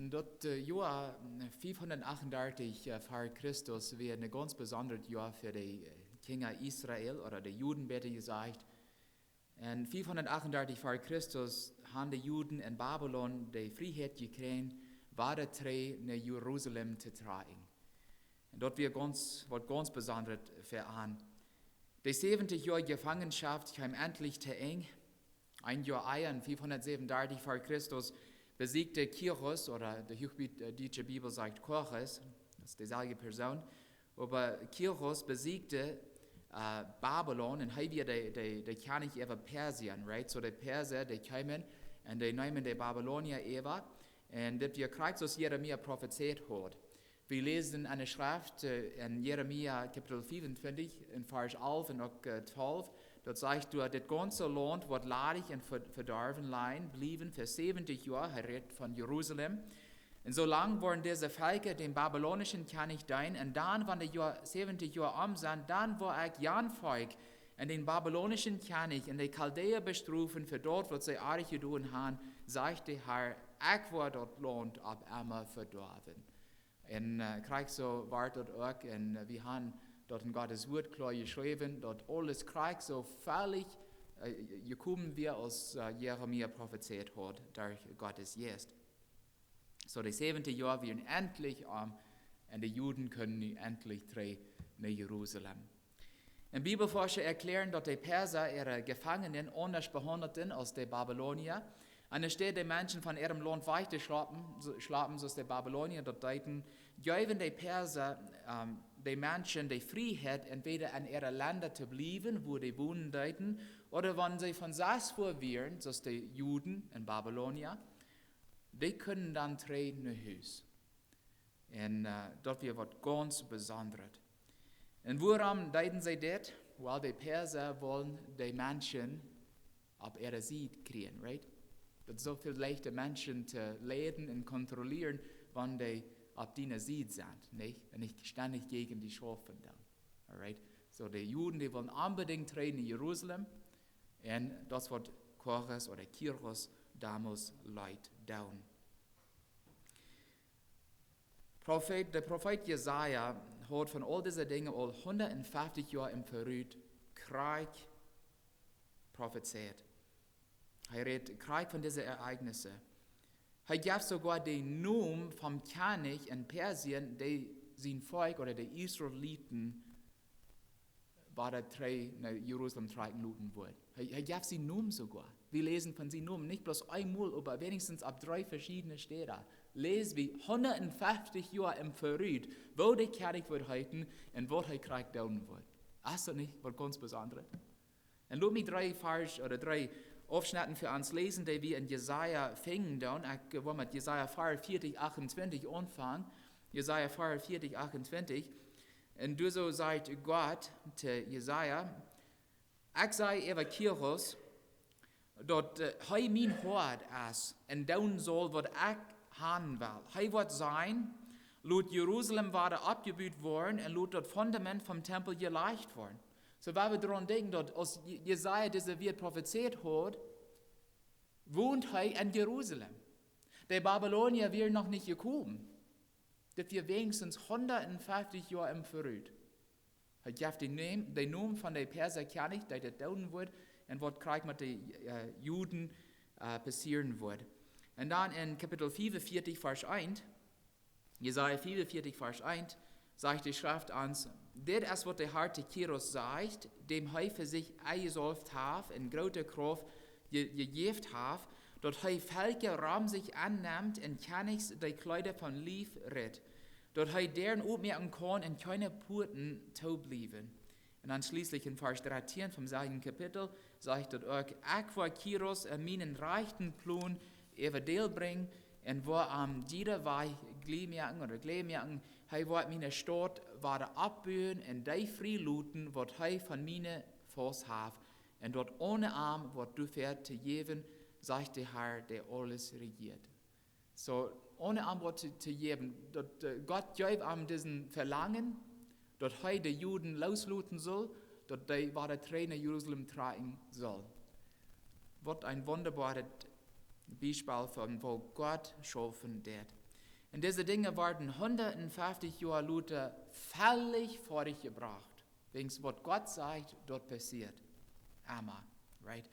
Dat Jahr 538 vor Christus wäre ein ganz besonderes Jahr für die Kinder Israel oder die Juden, besser gesagt. Und 538 vor Christus haben die Juden in Babylon die Freiheit gekriegt, weiter nach Jerusalem zu tragen. Und dort wird ganz besonders für an. Die 70 Jahre Gefangenschaft kam endlich zu eng. Ein Jahr eiern, 537 vor Christus, besiegte Kyros, oder die hochdeutsche Bibel sagt Kores, das ist dieselbe Person, aber Kyros besiegte Babylon und hier die König über Persien, right? So die Perser, die kamen und die nehmen die Babylonier über und das wir Krieg, was Jeremia prophezeit hat. Wir lesen eine Schrift in Jeremia Kapitel 25, in Vers 11 und auch 12, dort sagt du, das ganze Land wird leidig und verdorben blieben für 70 Jahre, er redet von Jerusalem. Und so lang waren diese Völker dem babylonischen König dienen, und dann, wenn die 70 Jahre sind, dann war ich Jan Volk und den babylonischen König und die Chaldäer bestrufen für dort, was sie arg getan haben, sagt der Herr, ich war dort Land ab einmal verdorben. Und Krieg so war dort auch, und wir haben dort in Gottes Wort klar geschrieben, dort alles Krieg so völlig gekommen wir, als Jeremia prophezeit hat, durch Gottes Geist. So die 70 Jahre werden endlich und die Juden können endlich nach Jerusalem. Und Bibelforscher erklären, dass die Perser ihre Gefangenen anders behandelten als die Babylonier. Und anstatt die Menschen von ihrem Land weiter schlafen, so die Babylonier dort deuten, geben die Perser die Menschen die Freiheit, entweder in ihren Ländern zu bleiben, wo die wohnen deuten, oder wenn sie von Saß wären, so die Juden in Babylonier, die können dann treten nach Haus. Und dort wird was ganz Besonderes. Und warum deuten sie das? Weil die Perser wollen die Menschen auf ihre Seite kriegen, right? Das ist so viel leichter Menschen zu leiten und kontrollieren, wenn die auf deiner Seite sind, nicht? Und nicht ständig gegen die Schafe dann. Alright? So die Juden, die wollen unbedingt treten in Jerusalem, und das wird Kores oder Kyros damals leid down. Der Prophet Jesaja hat von all diesen Dingen all 150 Jahre im Vorüt Krieg prophezeit. Er redet Krieg von diesen Ereignissen. Er gab sogar den Namen vom König in Persien, der sein Volk oder die Israeliten war der nach Jerusalem tragen luten wollte. Er gab seinen Namen sogar. Wir lesen von seinem Namen nicht bloß einmal, aber wenigstens ab 3 verschiedene Städte. Lesen wir 150 Jahre im Vorüt, wo der König wird heiten und wo der Krieg dauern wird. Ist das nicht was ganz Besonderes? Und lass mich 3 Aufschnitten für uns lesen, die wir in Jesaja fingen. Ich will mit Jesaja 44, 28 anfangen. Jesaja 44, 28. Und du so sagt Gott zu Jesaja, ich sei über Kyros, dort hei mein Hort ist, und down soll, was ich haben will. Hei wird sein, laut Jerusalem war er abgebaut worden, und laut das Fundament vom Tempel geleicht worden. So, weil wir daran denken, dass als Jesaja diese wird prophezeit hat, wohnt er in Jerusalem. Die Babylonier wären noch nicht gekommen. Das wir wenigstens 150 Jahre im Vorüt. Er gab den Namen von der Perser König, der das dauern wird, und was Krieg mit den Juden passieren wird. Und dann in Kapitel 45, Vers 1, Jesaja 44, Vers 1, sagt die Schrift uns, das ist, was der Herr zu Kyros sagt, dem er für sich eingesolft hat, in großer Kraft gegeben hat, dort er Völker Raum sich annimmt und Königs die Kleider von Lief ritt, dort er deren aufmerken kann und keine Puten blieben. Und dann schließlich in Vers 13 vom selben Kapitel sagt dort auch, ich war Kyros in meinen reichen Plan everdeel bringen, und wo am jeder war Glemerken, er wird meine Stadt abbühen und die Freiluten, was er von meine Fuß hat, und dort ohne Arm, was du fährt zu geben, sagt der Herr, der alles regiert. So, ohne Arm, was zu geben, Gott gibt ihm diesen Verlangen, dass er die Juden losluten soll, dass die war der Trainer Jerusalem tragen soll. Was ein wunderbares Beispiel von wo Gott schaffen wird. Und diese Dinge wurden 150 Jahre Luther völlig vor dich gebracht. Wegen was Gott sagt, dort passiert. Amen. Right?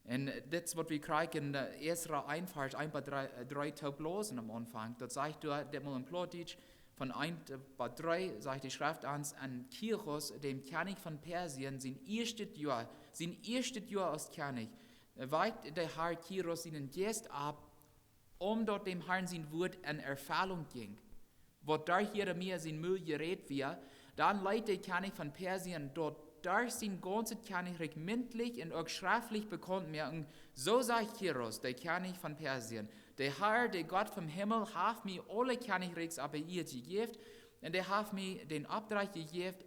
Und das, was wir kriegen in Esra 1, Vers 1 bis 3 Taublosen am Anfang, das sagt du, der mal in Plotitsch, von 1 bis 3, sagt die Schrift an Kyros, dem König von Persien, sein erstes Jahr als König, weicht der Herr Kyros seinen Geist ab, dort dem Herrn sein Wort in Erfüllung ging. Wo durch Jeremia sein Müll gerät wird, dann leitet der König von Persien dort durch sein ganzes Königreich mündlich und auch schriftlich bekannt werden. So sagt Kyros, der König von Persien, der Herr, der Gott vom Himmel, hat mir alle Königreichs aber ihr gegeben, und er hat mir den Auftrag gegeben,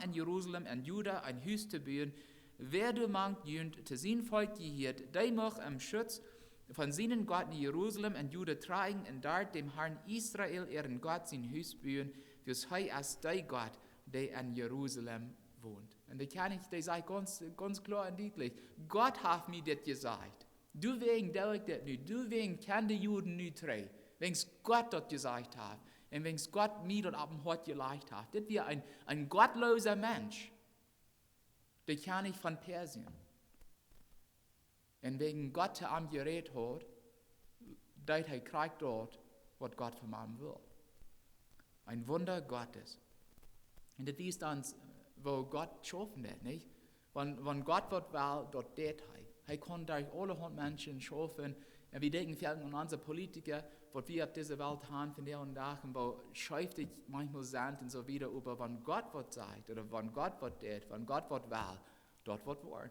in Jerusalem und Juda ein Haus zu bauen. Wer du mangt jünd, zu sein Volk gehört, der mag im Schutz von seinen Gott in Jerusalem und Juda tragen und dort dem Herrn Israel, ihren Gott, sein Haus bauen, fürs Heu als der Gott, der in Jerusalem wohnt. Und der König, der sagt ganz klar und deutlich, Gott hat mir das gesagt. Du wegen das nicht, du wegen kann die Juden nicht drehen, wegen Gott das gesagt hat und wegen Gott mir dort ab dem Hort gelegt hat. Das wäre ein gottloser Mensch, der König von Persien. Und wegen Gott am Gerät hat, dass er kriegt dort, was Gott von ihm will. Ein Wunder Gottes. Und das ist dann, wo Gott schaffen hat, nicht? Wenn Gott wird will, dort tät er. Er kann durch alle Menschen schaffen. Und wir denken vielleicht an unsere Politiker, was wir auf dieser Welt haben, von der und da, wo schäufig manchmal sind und so wieder, über wann Gott wird sagt, oder wann Gott wird tät, wann Gott wird will, dort wird wahr.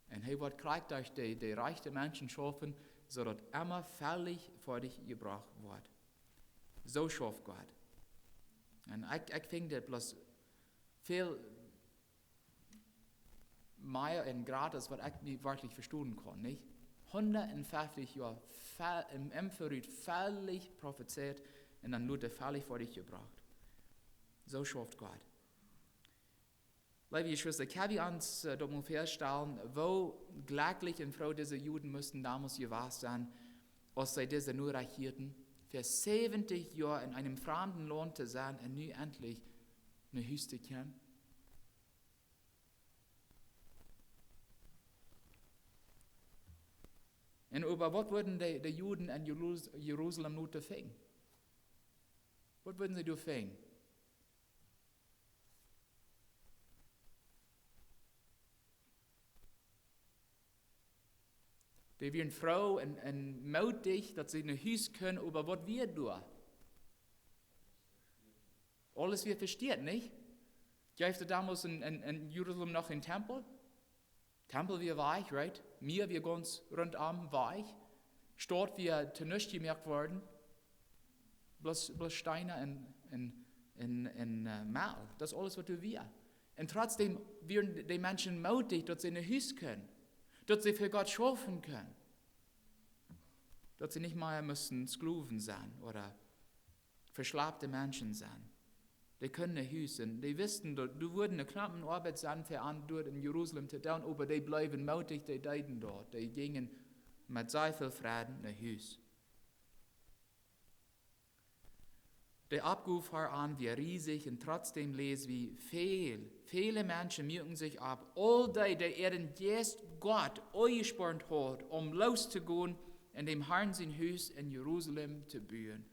Und er wird kriegt durch die reichen Menschen schaffen, so dass immer völlig vor dich gebracht wird. So schafft Gott. Und ich finde das bloß viel mehr und gratis, was ich nicht wirklich verstehen kann, nicht? 150 Jahre im Empferied völlig prophezeit und dann Luther völlig vor dich gebracht. So schafft Gott. Liebe Geschwister, kann wir uns dort mal feststellen, wo glücklich und froh diese Juden müssten damals gewesen sein, als sie diese nur reichierten, für 70 Jahre in einem fremden Land zu sein und nun endlich eine Hüste kennen. Und über was würden die Juden in Jerusalem nur fingen? Was würden sie fingen? Die wären froh und mutig, dass sie in ein Haus können, über was wir tun. Alles wird versteht, nicht? Gab es damals in Jerusalem noch einen Tempel? Tempel wir weich, right? Wir ganz rundum weich. Stadt wir zu nichts gemerkt worden. Bloß Steine und Mehl. Das ist alles, was wir. Und trotzdem werden die Menschen mutig, dass sie in ein Haus können. Dass sie für Gott schaffen können. Dass sie nicht mehr müssen Sklaven sein oder verschlafte Menschen sein. Die können nicht hüsen. Die wissen, du würden eine knappe Arbeit sein für an dort in Jerusalem zu tun, aber die bleiben mutig, die deuten dort. Die gingen mit sehr viel Frieden nach Hus. Der Abruf war an wie riesig und trotzdem lesen wir viele Menschen mühen sich ab, all die ihren jetzt Gott eingespannt hat, loszugehen und dem Herrn sein Haus in Jerusalem zu bauen.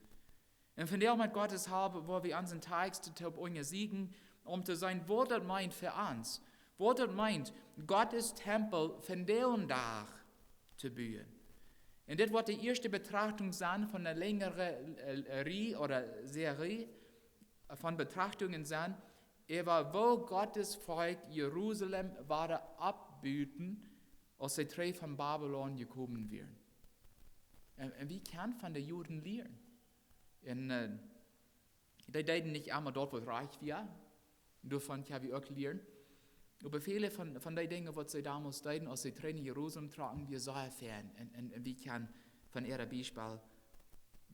Und von der mit Gottes Halbe, wo wir unseren Text siegen, zu sein, wo das meint für uns, wo das meint, Gottes Tempel von der und da zu bauen. Und das wird die erste Betrachtung sein von einer längeren Reihe oder Serie von Betrachtungen sein, über wo Gottes Volk Jerusalem war abbüten, als sie drei von Babylon gekommen wären. Und wie kann von den Juden lernen? Und die deuten nicht einmal dort, wo es reich war. Davon kann ich auch lernen. Aber viele von den Dingen, was sie damals deuten, als sie in Jerusalem tragen, wir sehr fern. Und wie kann von ihrem Beispiel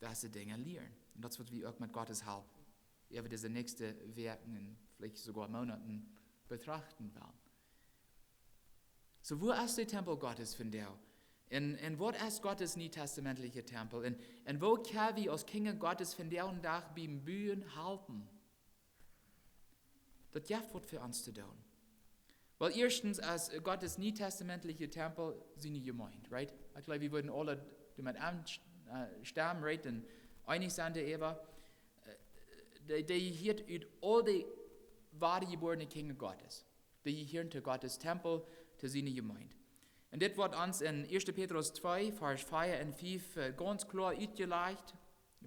diese Dinge lernen? Und das wird wir auch mit Gottes Hilfe über diese nächsten Wochen, vielleicht sogar Monaten betrachten werden. So, wo ist der Tempel Gottes von der? Und was ist Gottes nietestamentliche Tempel? Und wo können wir als Kinder Gottes von der und Tag beim Bühen halten? Das gibt was für uns zu tun. Weil erstens, als Gottes nietestamentliche Tempel seine Gemeinde, right? Ich glaube, wir würden alle damit stammen, right? Und einig sein darüber, die hier all die wahre geborene Kinder Gottes, die hier zu Gottes Tempel, zu seiner Gemeinde. Und das wird uns in 1. Petrus 2, Vers 4 und 5 ganz klar ausgelegt.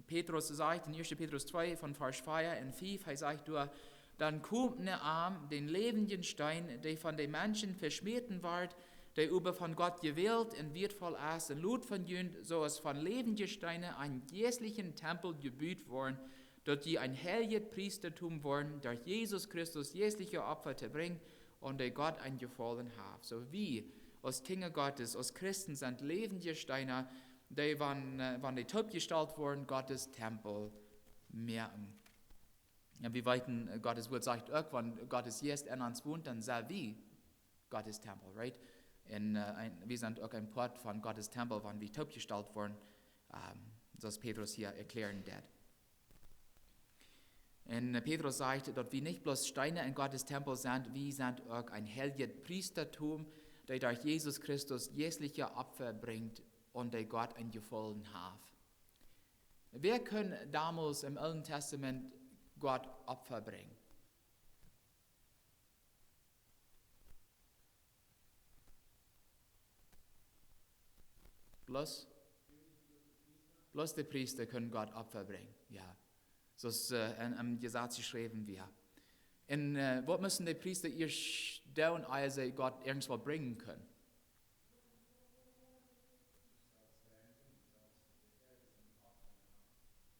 Petrus sagt in 1. Petrus 2 von Vers 4 und 5, er sagt, dann kommt ne Arm, den lebenden Stein, der von den Menschen verschmähten ward, der über von Gott gewählt und wertvoll ist, und Lut von Jünd, so es von lebenden Steinen ein jährlichen Tempel gebüht worden, dort die ein heiliges Priestertum worden, durch Jesus Christus jährliche Opfer zu bringen und der Gott ein Gefallen hat. So wie als Kinder Gottes, als Christen sind lebende Steine, die, wenn die top gestaltet wurden, Gottes Tempel merken. Ja, wir weiten, Gottes Wort sagt auch, wenn Gottes Geist in uns wohnt, dann sei wie Gottes Tempel, right? Und wir sind auch ein Port von Gottes Tempel, wenn wir top gestaltet wurden, das Petrus hier erklären wird. Und Petrus sagt, dass wir nicht bloß Steine in Gottes Tempel sind, wir sind auch ein heiliges Priestertum, der durch Jesus Christus jährliche Opfer bringt und der Gott ein Gefallen hat. Wer kann damals im Alten Testament Gott Opfer bringen? Bloß die Priester können Gott Opfer bringen, ja. So ist im Gesetz geschrieben wir. Und was müssen die Priester erst tun, als sie Gott irgendwo bringen können?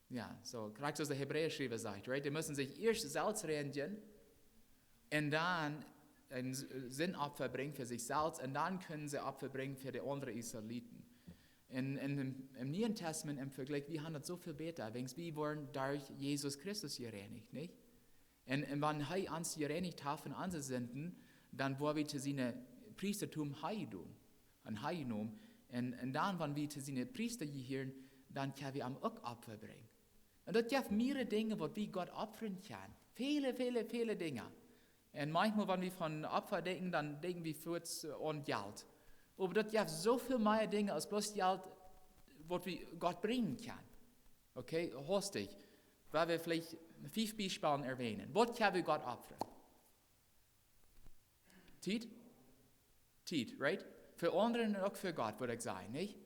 Ja, so, gerade so der Hebräerschreiber sagt, right? Die müssen sich erst selbst reinigen und dann ein Sinnopfer bringen für sich selbst und dann können sie Opfer bringen für die anderen Israeliten. Im Neuen Testament im Vergleich, wir haben das so viel besser, weil wir wurden durch Jesus Christus gereinigt, nicht? Und wenn er uns gereinigt hat von unseren Sünden, dann wollen wir zu seinem Priestertum heidun, und heidum. Und dann, wenn wir zu seinem Priester gehören, dann können wir ihm auch Opfer bringen. Und das gibt mehrere Dinge, die wir Gott opfern können. Viele Dinge. Und manchmal, wenn wir von Opfer denken, dann denken wir kurz an Geld. Aber das gibt so viel mehr Dinge als bloß Geld, was wir Gott bringen können. Okay, hostig, weil wir vielleicht 5 Beispiele erwähnen. Was können wir Gott opfern? Zeit, right? Für andere und auch für Gott, würde ich sagen, nicht?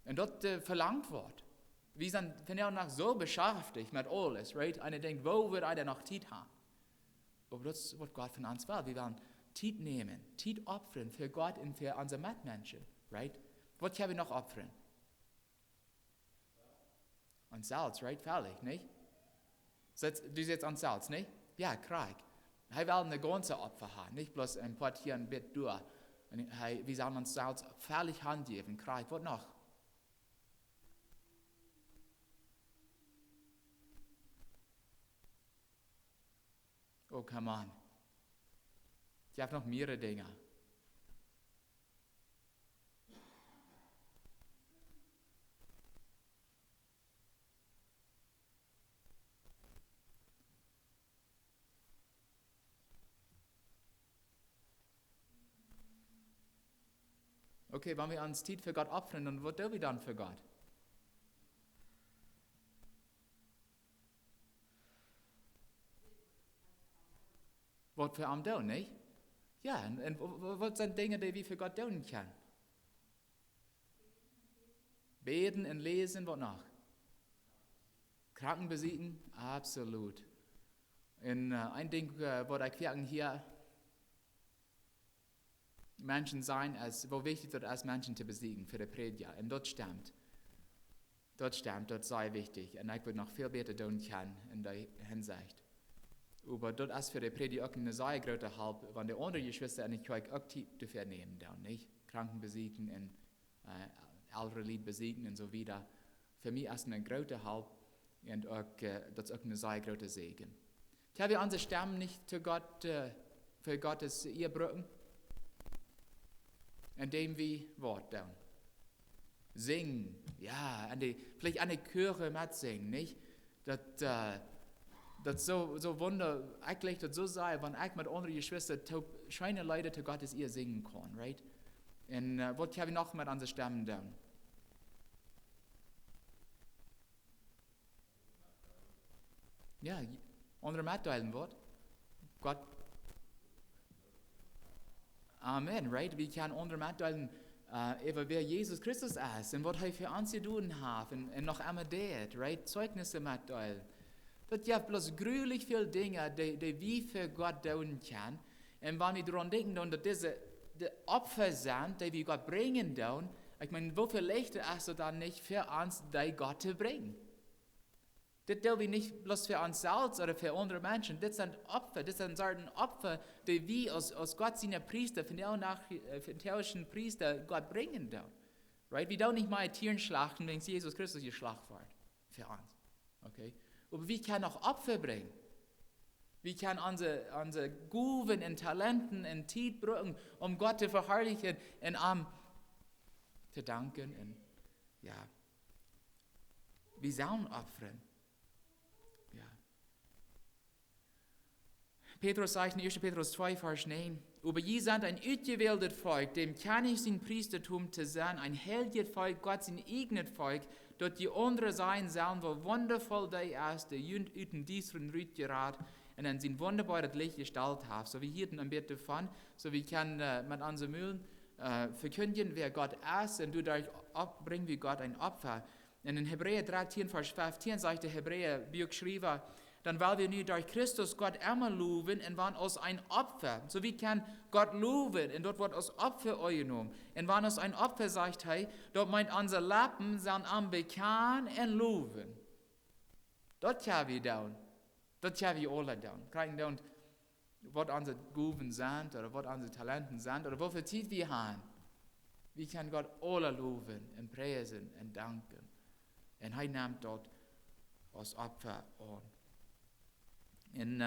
Und das verlangt wird. Wir sind von der nach so beschäftigt mit alles, right? Einer denkt, wo wird einer noch Zeit haben? Aber das ist, was Gott von uns will. Wir wollen Zeit nehmen, Zeit opfern für Gott und für unsere Mitmenschen, right? Was können wir noch opfern? Und Salz, right? Völlig, nicht? Du setzt an Salz, nicht? Ja, Krieg. Er will eine ganze Opfer haben, nicht bloß ein Pott hier ein Bett durch. Wir sollen uns Salz völlig handgeben, Krieg. Was noch? Oh, come on. Ich habe noch mehrere Dinge. Okay, wenn wir uns Zeit für Gott opfern, dann was tun wir dann für Gott? Was für am tun, nicht? Ja, und was sind Dinge, die wir für Gott tun können? Beten und lesen, was noch? Kranken besiegen? Absolut. Und ein Ding, was ich wirken hier Menschen sein, wo wichtig das ist, Menschen zu besiegen für die Predigt. Und das stimmt. Das sei wichtig. Und ich würde noch viel besser tun können in der Hinsicht. Aber das ist für die Predigt auch eine sehr große Hilfe, wenn die anderen Geschwister nicht auch Zeit dafür nehmen, dann, nicht? Kranken besiegen und ältere Leute besiegen und so weiter. Für mich ist es eine große Hilfe und auch, das ist auch eine sehr große Segen. Können wir unsere Stimmen nicht zu Gott, für Gottes Ehe brücken? Indem wir Wort tun. singen, ja, vielleicht an die Chöre mitsingen, nicht? Das so wunder, eigentlich das so sei, wenn ich mit anderen Geschwistern scheine Leute zu Gottes ihr singen kann, right? Und was habe ich noch mit unseren Stimmen tun? Ja, andere mitteilen wird. Gott, Amen, right? Wir können andere mitteilen, über wer Jesus Christus ist und was er für uns getan hat und noch einmal tut, right? Zeugnisse mitteilen. Das gibt bloß grülich viele Dinge, die wir für Gott tun können. Und wenn wir daran denken, dass diese die Opfer sind, die wir Gott bringen tun, ich meine, wofür leichter ist es dann nicht für uns, die Gott zu bringen? Das tun wir nicht bloß für uns selbst oder für andere Menschen. Das sind Opfer, das sind solche Opfer, die wir aus Gott seine Priester, von der theologischen Priester Gott bringen tun. Right? Wir tun nicht mal Tieren schlachten, wenn Jesus Christus geschlachtet wird. Für uns. Okay? Aber wir können auch Opfer bringen. Wir können unsere Guven und Talenten und Zeit brauchen, um Gott zu verherrlichen und zu danken. Und, ja. Wir sollen opfern. Ja. Petrus sagt in 1. Petrus 2, Vers 9, aber ihr seid ein ausgewähltes Volk, dem kann ich sein Priestertum zu sein, ein heiliges Volk, Gott sein eigenes Volk, dort die andere sein sollen, wo wundervoll der ist, der jünd üten diesen Rüt gerät, und dann sind wunderbares Licht gestaltet haben. So wie hier ein bisschen davon, so wie kann mit unseren Mühlen verkündigen, wer Gott ist, und dadurch bringen wir Gott ein Opfer. Und in Hebräer 13, Vers 15 sagt der Hebräer, geschrieben, dann weil wir nun durch Christus Gott immer loben und waren aus ein Opfer. So wie kann Gott loben und dort wird aus Opfer genommen. Und wenn aus ein Opfer sagt, hey, dort meint unser Lappen sind am Bekan und loben. Dort haben wir down. Dort haben wir alle down. Kriegen down, was unsere Guven sind oder was unsere Talenten sind oder wofür Zeit wir haben. Wir können Gott alle loben und preisen und danken. Und er nimmt dort aus Opfer an. Und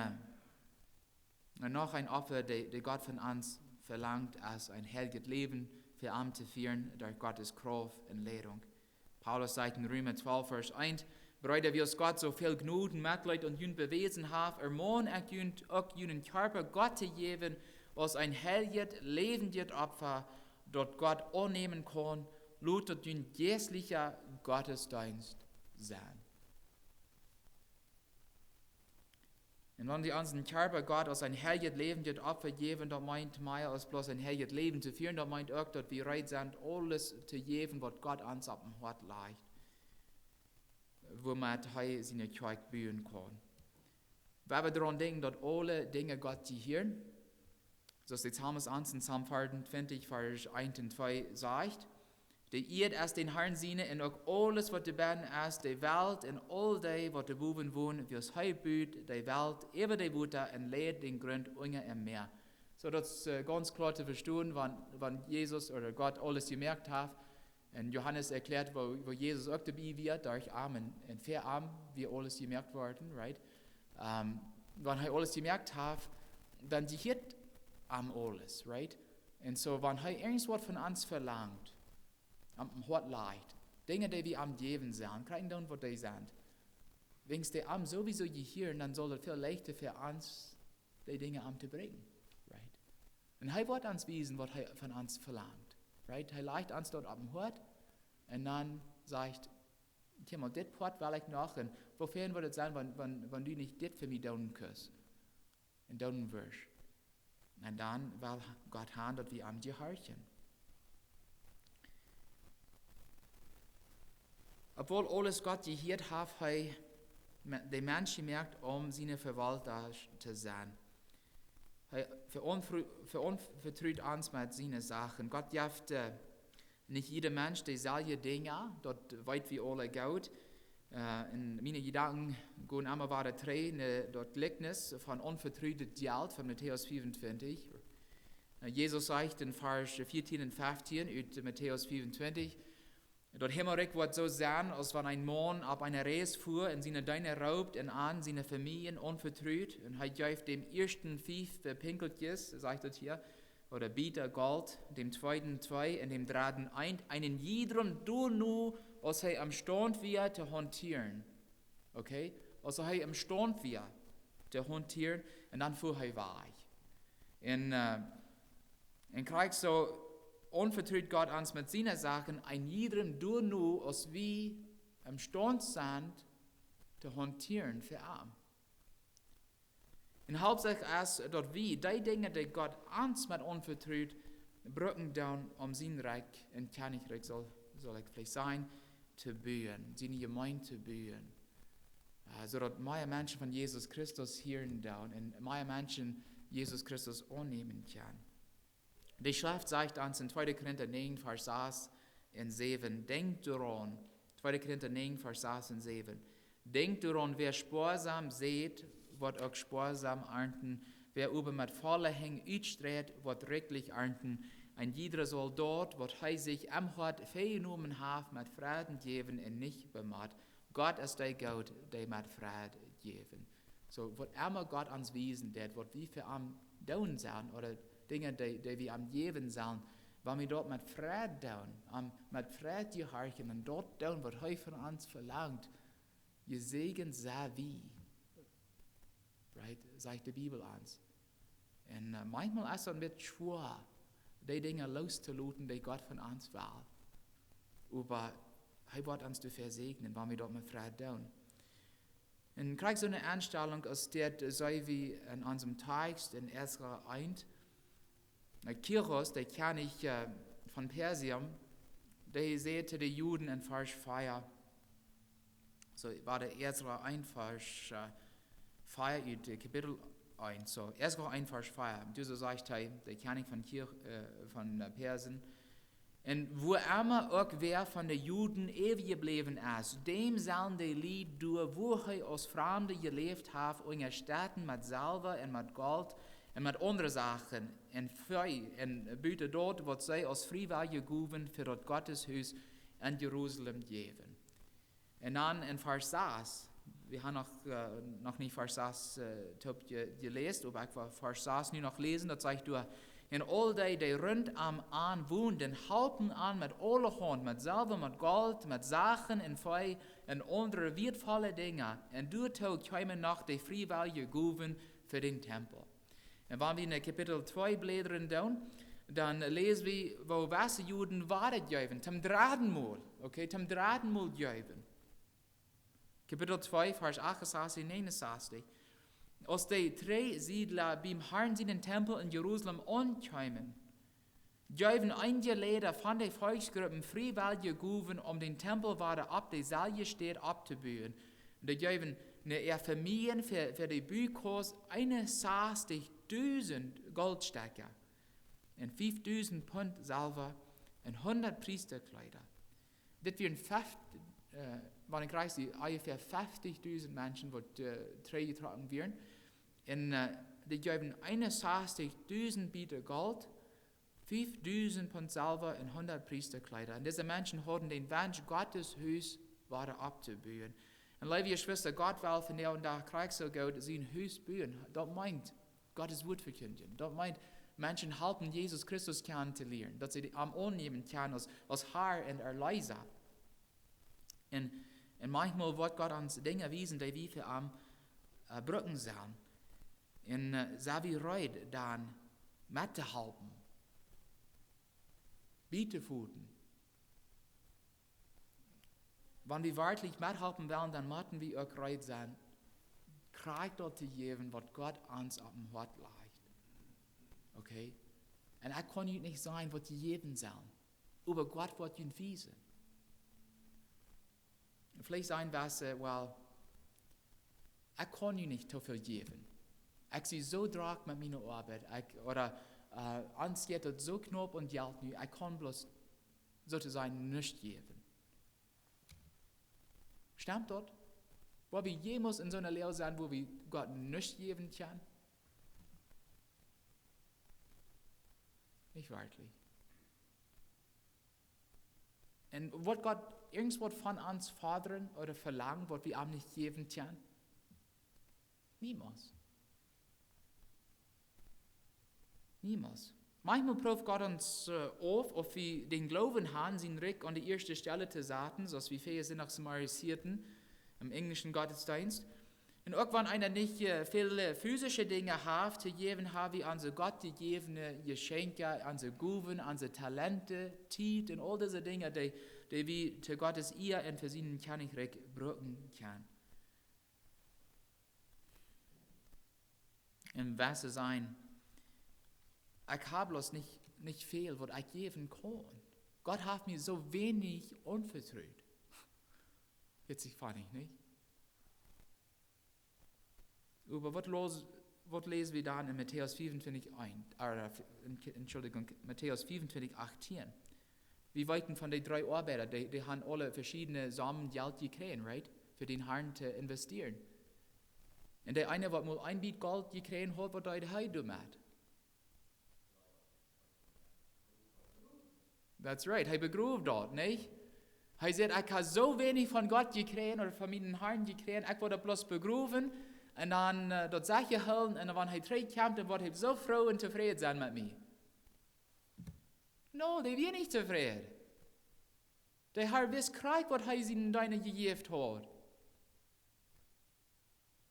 noch ein Opfer, das Gott von uns verlangt, als ein heiliges Leben für ihn zu führen, durch Gottes Kraft und Leitung. Paulus sagt in Römer 12, Vers 1, Brüder, wie es Gott so viel Gnuden, Mitleid und Jünd bewiesen hat, ermahne ich Jünd, auch Jünden Körper Gott zu geben, als ein heiliges, lebendes Opfer, dort Gott annehmen kann, lautet Jünd jährlicher Gottesdienst sein. Und wenn wir unseren Körper Gott als ein heiliges lebendes Opfer geben, dann meint mehr als bloß ein heiliges Leben zu führen, dann meint auch, dass wir bereit sind, alles zu geben, was Gott uns auf dem Hart legt, womit er seine Kirche bauen kann. Wenn wir daran denken, dass alle Dinge Gott gehören, so ist der Psalmist 1 in Psalm 24, Vers 1 und 2 sagt, die Erde ist den Herrn seine und auch alles, was dabei ist, die Welt und all die, was da boven wohnen, wie es heu büht, die Welt, über die Wutter und lädt den Grund unter im Meer. So, das ist ganz klar zu verstehen, wann Jesus oder Gott alles gemerkt hat. Und Johannes erklärt, wo Jesus auch dabei wird, durch Armen und Verarm, wie alles gemerkt worden, right? Wenn er alles gemerkt hat, dann gehört am alles, right? Und so, wenn er irgendwas von uns verlangt, am Hort leicht, Dinge, die wir am Geben sind, kriegen dann, was die sind. Wenn es die am sowieso gehören, dann soll es viel leichter für uns, die Dinge am zu bringen, right? Und er wird uns wissen, was er von uns verlangt, right? Er leicht uns dort am Hort und dann sagt, hier mal, das Port will ich noch, und wofür würde es sein, wenn du nicht das für mich tun kannst und tun wirst. Und dann will Gott haben, dass wir am gehorchen. Obwohl alles Gott gehört hat, der Mensch gemerkt, seine Verwalter zu sein. Er vertraut uns mit seinen Sachen. Gott gibt nicht jeder Mensch dieselbe Dinge, dort weit wie alle geht. In meine Gedanken gehen immer weiter drei, dort Gleichnis von unvertrüdet Geld von Matthäus 25. Jesus sagt in Vers 14 und 15 aus Matthäus 25, dort Himmelreich wird so sein, als wenn ein Mann auf einer Reise fuhr und seine Deine raubt und an seine Familien unvertrüht und er greift dem ersten 5 Pinkeltjes, sagt das hier, oder Bieter Gold, dem zweiten 2 und dem dritten 1, einen jedem du nu, was er am Stand wir zu hantieren. Okay? Also er am Stand wir zu hantieren und dann fuhr er weich. Und kriegt so unvertrüht Gott ans mit seinen Sachen, ein jedem du nu, als wie am Stand sind, zu hantieren für ihn. Und hauptsächlich erst dort wie, die Dinge, die Gott uns mit unvertrüht, brücken dann sein Reich und Königreich soll ich vielleicht sein, zu bauen, seine Gemeinde zu bauen. Sodass mehr Menschen von Jesus Christus hören dann und mehr Menschen Jesus Christus annehmen können. Die Schrift sagt uns in 2. Korinther 9, Vers 6 und 7, denkt daran, 2. Korinther 9, Vers 6 und 7, denkt daran, wer sparsam sät, wird auch sparsam ernten. Wer über mit voller Hänge uitstreht, wird reichlich ernten. Ein jeder soll dort, wird er sich am Hort vergenommen hat, mit Frieden geben und nicht bemacht. Gott ist der Gott, der mit Frieden geben. So, wird immer Gott uns wiesen, der wird wie für am tun sein, oder Dinge, die wir am geben sollen, wenn wir dort mit Frieden tun, mit Frieden gehorchen und dort tun, was er von uns verlangt, ihr Segen sei wie. Right? Sagt die Bibel uns. Und manchmal ist es ein bisschen schwer, die Dinge loszulassen, die Gott von uns will. Aber er wird uns dafür segnen, wenn wir dort mit Frieden tun. Und kriegst so eine Anstellung, als der so wie in unserem Text in Esra 1, Kyros, der kenne ich von Persien, der sagte die Juden in Vers 4, so war der Esra 1, Vers 4, Kapitel 1, so Esra 1, Vers 4, diese sagt er, der kenne ich von Persien, und wo immer auch wer von den Juden ewig geblieben ist, dem sollen die Lied durch, wo er als Fremde gelebt hat, in den Städten mit Silber und mit Gold und mit anderen Sachen, und bitte dort, was sie als freiwillige gegeben für das Gotteshaus in Jerusalem geben. Und dann in Vers 6, wir haben noch nicht Vers 6 gelesen, aber ich will Vers 6 nur noch lesen, das sagt du, en all die rund am aan woonden, helpen aan met alle hand, met zilver, met gold, met zaken en vee en andere wertvolle dingen. En daartoe komen nog de vrijwillige gaven voor den Tempel. En wanneer we in Kapitel 2 bladeren doen, dan lezen we, wo was Juden waren geven, zum dradenmal, okay, zum dradenmal geven. Kapitel 2, Vers 68 en 69. Als die 3 Siedler beim Herrn seinen Tempel in Jerusalem ankommen, geben einige Leiter von den Volksgruppen freiwillige Gaven, den Tempel wieder ab der Salje steht abzubauen. Und die geben eine Familien für die Bükost 61.000 Goldstücke und 5.000 Pfund Silber und 100 Priesterkleider. Das wären wenn ich reise, ungefähr 50.000 Menschen, die getragen werden. Und die geben 61.000 Bieter Gold, 5.000 Pfund Silber und 100 Priesterkleider. Und diese Menschen hatten den Wunsch, Gottes Haus weiter abzubauen. Und liebe Geschwister, Gott will von der und der Krieg so gut sein Haus bauen. Das meint Gottes Wort verkündigen. Das meint Menschen helfen, Jesus Christus kennenzulernen, dass sie am annehmen können als Herr und Erlöser. Und manchmal wird Gott uns Dinge wiesen, die wir für am Brücken sollen. Und so wie Reut dann mitzuhelfen, Bietefuten. Wenn wir wirklich mithelfen wollen, dann müssen wir auch Reut sein, Krieg dort zu geben, was Gott uns auf dem Hort legt. Okay? Und er kann nicht sein, was die geben sollen. Aber Gott wird ihn wiesen. Vielleicht sein was, ich kann ihnen nicht so viel geben. Ich bin so drauf mit meiner Arbeit. Uns geht es so knapp und Geld nicht. Ich kann bloß sozusagen nichts geben. Stimmt dort? Wo wir jemals in so einer Lehre sein, wo wir Gott nichts geben können? Nicht wirklich. Und wird Gott irgendwas von uns fordern oder verlangen, was wir ihm nicht geben können? Niemals. Niemals. Manchmal prüft Gott uns auf, ob wir den Glauben haben, sind Rick an die erste Stelle zu sagen, so wie wir sind nach Summarisierten im englischen Gottesdienst. Und auch wenn einer nicht viele physische Dinge hat, zu geben, haben wir an Gott gegebene Geschenke, an Gaben, an Talente, Zeit und all diese Dinge, die wir zu Gottes Ehr und für seinen Königreich brauchen können. Im Wasser sein, ich habe bloß nicht viel, was ich geben kann. Gott hat mir so wenig anvertraut. Jetzt fand ich nicht. Aber was lesen wir dann in Matthäus 25, Matthäus 25, 18? Wir weiten von den 3 Arbeiter, die haben alle verschiedene Summen Geld gekriegt, right? Für den Herrn zu investieren. Und der eine, was mal ein Biet Gold gekriegt hat, was er damit? That's right, er begrub dort, nicht? Er sagt, ich habe so wenig von Gott gekriegt oder von meinen Herrn gekriegt, ich wurde bloß begruben. Und dann dort Sache holen, und wenn er zurückkommt, dann wird er so froh und zufrieden sein mit mir. No, der wird nicht zufrieden. Der Herr weiß kriegt, was er ihnen deine gegeben hat.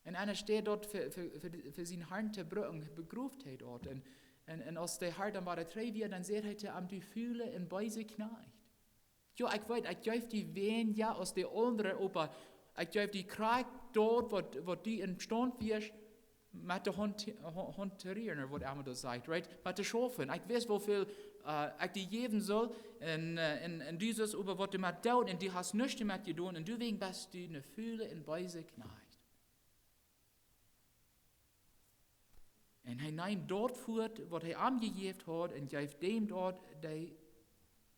Und einer steht dort für seinen Herrn zu brücken, begruft er dort. Und als der Herr dann war der Trei wird, dann sieht er am die Fühle in Beise knallt. Ja, ich weiß, ich gebe die Wehen ja aus der anderen Opa. Ich gebe die Krieg dort, wo die in Stand wirst, mit der Honterieren, oder was immer das sagt, right? Mit der Schafen. Ich weiß, wofür ich die geben soll, und dieses, über was du mit tun, und du hast nichts damit getan, und du wegen bist du eine Fühle in Beise knallt. Und er nimmt dort fort, was er angegeben hat, und gibt dem dort, der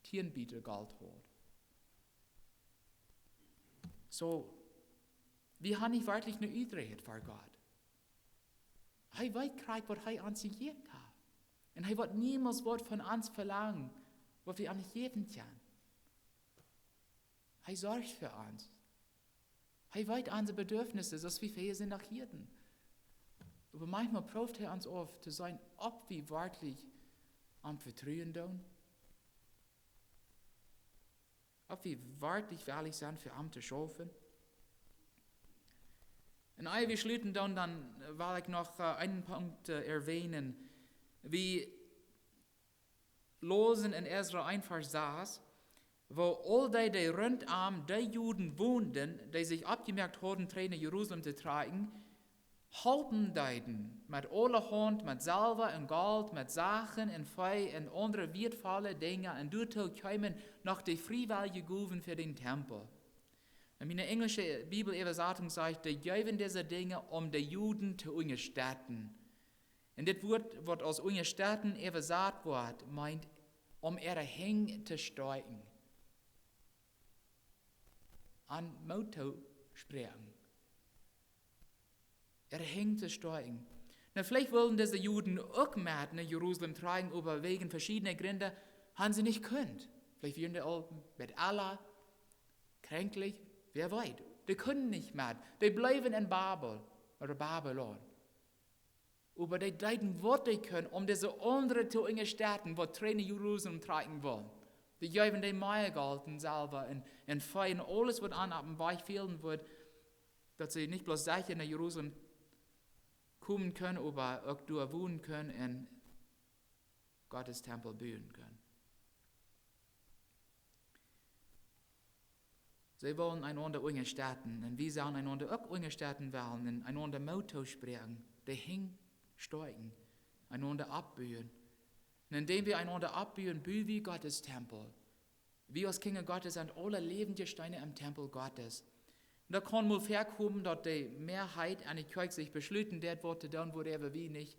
Tierenbieter Geld hat. So, wir haben nicht wirklich eine Übrigkeit für Gott. Er weiß kriegt, was er uns gegeben hat. Und er wird niemals was von uns verlangen, was wir ihm nicht geben können. Er sorgt für uns. Er weiß unsere Bedürfnisse, dass wir fähig sind nach Hirten. Aber manchmal prüft er uns auf, zu sein, ob wir wirklich am Vertrauen tun. Ob wir wirklich ehrlich sind, für ihn zu schaffen. Und ehe wir schließen dann will ich noch einen Punkt erwähnen. Wir losen in Ezra 1, Vers 6, wo all die rundum die Juden wohnten, die sich abgemerkt hatten, Tränen in Jerusalem zu tragen, halten deiden mit aller Hand, mit Salbe und Gold, mit Sachen und Fei und andere wertvolle Dinge und dorthin kommen noch die freiwillige Gaben für den Tempel. Und meine englische Bibelübersetzung sagt, die geben diese Dinge, um die Juden zu unterstützen. Und das Wort, was aus unterstützen übersetzt wird, meint, um ihre Hänge zu steuern. An Motto sprechen. Ihre Hänge zu steuern. Na, vielleicht wollen diese Juden auch mehr nach Jerusalem tragen, aber wegen verschiedener Gründe haben sie nicht können. Vielleicht werden die auch mit Allah kränklich. Wer weiß, die können nicht mehr. Die bleiben in Babel oder Babylon. Aber die deuten, was die können, um diese anderen zu unterstützen, die Tränen Jerusalem tragen wollen. Die geben die Meiergalten selber und feiern alles, was an dem Weich fehlen wird, dass sie nicht bloß sicher nach Jerusalem kommen können, aber auch dort wohnen können und Gottes Tempel bauen können. Sie wollen einander unterstützen und wir sollen einander auch unterstützen wollen und einander Motto sprechen, die hinsteuern, einander abbauen. Und indem wir einander abbauen, bauen wir Gottes Tempel. Wir als Kinder Gottes sind alle lebende Steine im Tempel Gottes. Und da kann mal vorkommen, dass die Mehrheit an der Kirche sich beschließen, das Wort tun, wo wir nicht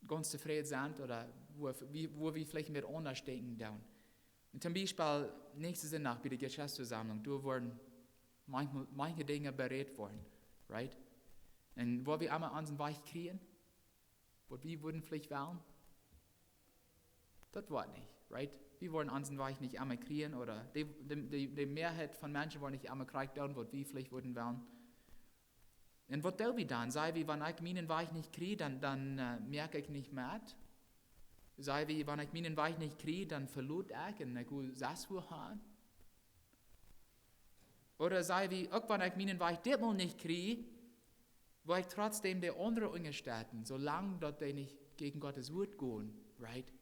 ganz zufrieden sind oder wo wir vielleicht mit anders denken. Und zum Beispiel, nächste Sonntag bei der Geschäftsversammlung, da wurden manche Dinge berät worden, right? Und wo wir einmal unseren Weich kriegen, was wir würden vielleicht wählen, das war nicht, right? Wir wollen unseren Weich nicht einmal kriegen oder die Mehrheit von Menschen wollen nicht einmal kriegen, was wir vielleicht würden wählen. Und was tun wir dann? Sei wie, wenn ich meinen Weich nicht kriege, dann merke ich nicht mehr. Sei wie, wenn ich meinen Weg nicht kriege, dann verlot ich und ich will das haben. Oder sei wie, auch wenn ich meinen Weg diesmal nicht kriege, wo ich trotzdem der andere unterstehen, solange dort die nicht gegen Gottes Wort gehen, right?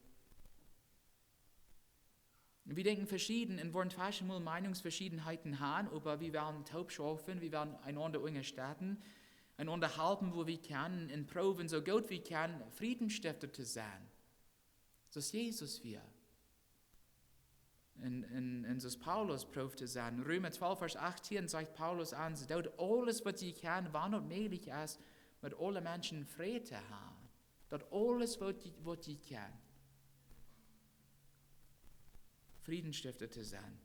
Wir denken verschieden und wollen falsche Meinungsverschiedenheiten haben, aber wir werden taub schaffen, wir werden einander unterstehen, einander helfen, wo wir können, und proben, so gut wir können, Friedensstifter zu sein. So ist Jesus wir. Und so ist Paulus probt zu sein. Römer 12, Vers 18 sagt Paulus an, sie tut alles, was sie kann, wann und möglich ist, mit allen Menschen Frieden zu haben. Dort alles, was sie kann. Friedensstifter zu sein.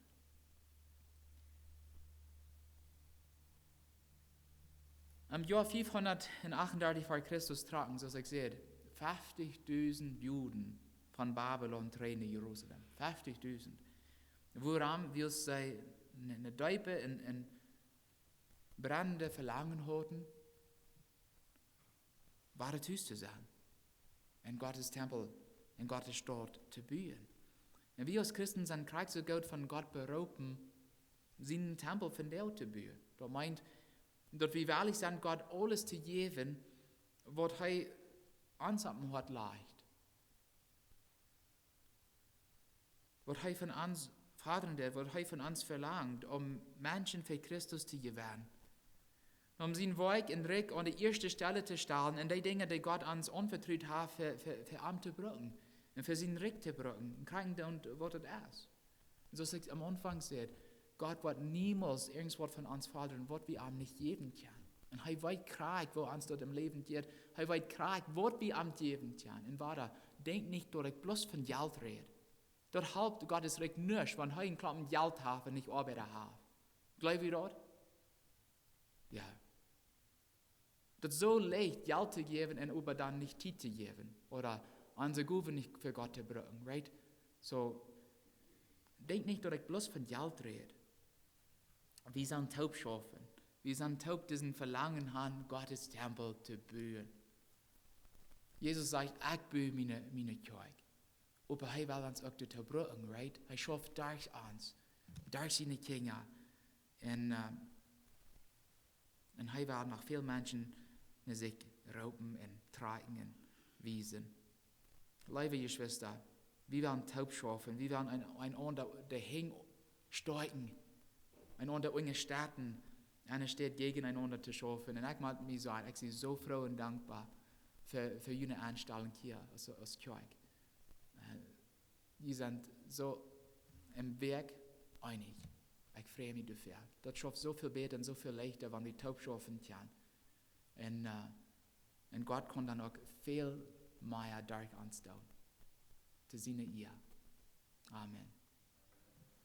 Im Jahr 538 vor Christus tragen, so ich sehe, 50.000 Juden von Babylon drehen in Jerusalem. 50.000. Woran wir sie eine Deipe in brennende Verlangen hatten, war es Hus zu sein. In Gottes Tempel, in Gottes Stadt zu bauen. Und wir als Christen sind gerade so gut von Gott berufen, seinen Tempel von der zu bauen. Das meint, dass wir wahrlich sind, Gott alles zu geben, was er uns hat leicht. Was er von uns fordert, was er von uns verlangt, um Menschen für Christus zu gewinnen. Um seinen Weg in Rick an die erste Stelle zu stellen, und die Dinge, die Gott uns anvertraut hat, für ihn zu bringen. Und für seinen Rick zu bringen. Und kriegen dann, was das ist. Und so ich am Anfang gesagt, Gott wird niemals irgendwas von uns fordern, was wir ihm nicht geben können. Und er weiß gerade, wo uns dort im Leben geht. Er weiß gerade, was wir ihm geben können. Und warte, denk nicht, dass ich bloß von Geld rede. Dort halbt Gottes Reich nicht, wenn er einen Klappen Geld hat und nicht Arbeiter hat. Glaubt ihr das? Ja. Das ist so leicht, Geld zu geben und aber dann nicht Zeit zu geben. Oder unsere Gute nicht für Gott zu bringen, right? So, denk nicht, dass ich bloß von Geld rede. Wir sind taub schaffen. Wir sind taub diesen Verlangen haben, Gottes Tempel zu bauen. Jesus sagt, ich baue meine Kirche. Aber er will uns auch dazu bringen, right? Er schafft durch uns, durch seine Kinder. Und er will noch viele Menschen sich rauben und tragen und wiesen. Liebe Geschwister, wir werden taub schaffen, wir werden einander dahin steigen, einander unterstützen, eine Stadt gegeneinander zu schaffen. Und ich mag mich sagen, ich bin so froh und dankbar für jene Anstellung hier als Kirche. Wir sind so im Werk einig. Ich freue mich dafür. Das schafft so viel besser und so viel leichter, wenn wir taub schaffen können. Und Gott kann dann auch viel mehr durch uns tun. Zu seiner Ehre. Amen.